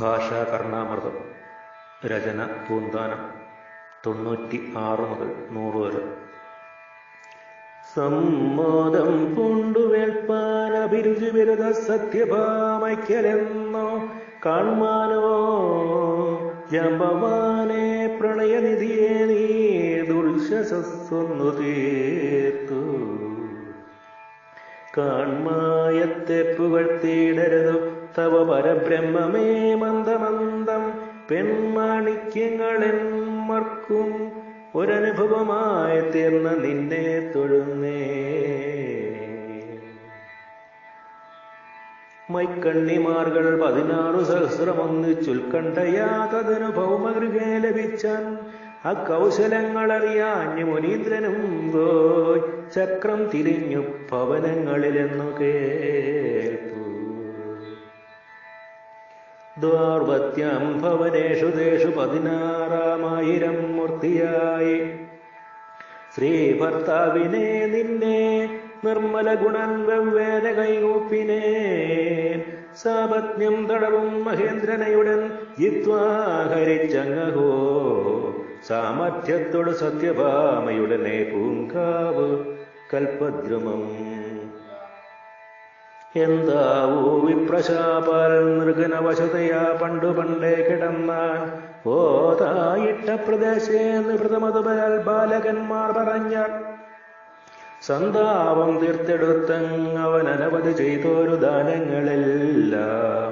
ഭാഷാകർണാമൃതം. രചന പൂന്താനം. 96 മുതൽ 100 വരെ. സമ്മോദം പൂണ്ടുവേൽപ്പാൻ അഭിരുചി വിരുദ്ധ സത്യഭാമയ്ക്കലെന്നോ കാൺമാനോ ജമ്പവാനെ പ്രണയനിധിയെ നീ ദുർശസസ്സൊന്നു തീർത്തു. കാൺമായത്തെ പുകഴ്ത്തിയിടരുതു തവ പരബ്രഹ്മമേ മന്ദമന്ദം. പെൺമാണിക്യങ്ങളെന്മർക്കും ഒരനുഭവമായി തീർന്ന നിന്നെ തൊഴുന്നേ. മൈക്കണ്ണിമാർകൾ 16 സഹസ്രമൊന്നിച്ചുൽക്കണ്ഠയാതതിനു ഭൗമഗൃഹേ ലഭിച്ചാൻ. അക്കൗശലങ്ങളറിയാഞ്ഞു മുനീന്ദ്രനും പോയി ചക്രം തിരിഞ്ഞു ഭവനങ്ങളിലെന്നു കേൾപ്പു. ദ്വാർവത്യം ഭവനേഷു തേഷു 16,000 മൂർത്തിയായി ശ്രീഭർത്താവിനെ നിന്നെ നിർമ്മല ഗുണൻ വെവ്വേറെ കൈകൂപ്പിനെ. സാപത്ന്യം തടവും മഹേന്ദ്രനയുടൻ ജിത്വാഹരിച്ചങ്ങഹോ സാമർഥ്യത്തോട് സത്യഭാമയുടനെ പൂങ്കാവ് കൽപദ്രുമം. എന്താവൂ വിപ്രശാപാൽ നൃഗനവശതയാ പണ്ടു പണ്ടേ കിടന്നാൻ ഓതായിട്ട പ്രദേശേ നിവൃതമതുപരാൽ ബാലകന്മാർ പറഞ്ഞാൽ. സന്താപം തീർത്തെടുത്തങ്ങവൻ അനവധി ചെയ്തോരു ദാനങ്ങളെല്ലാം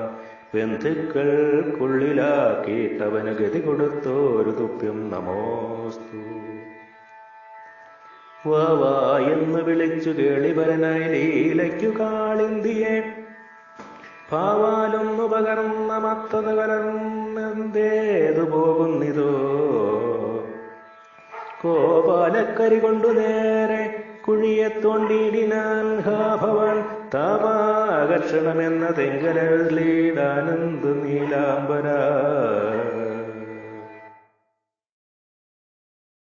ബന്ധുക്കൾക്കുള്ളിലാക്കിയിട്ടവന് ഗതി കൊടുത്തോരു തുപ്യം നമോസ്തു. വാവാ എന്ന് വിളിച്ചു കേളിവരനായി ലീലയ്ക്കു കാളിന്തിയെ ഭാവാലൊന്നു പകർന്ന മത്തത കലർന്നെന്തേതു പോകുന്നിതോ. കോപാലക്കരി കൊണ്ടു നേരെ കുഴിയെ തോണ്ടിയിടിനാൻ. ഹാ ഭവാൻ താപാകർഷണമെന്ന തെങ്കലീടാനന്ദ നീലാംബര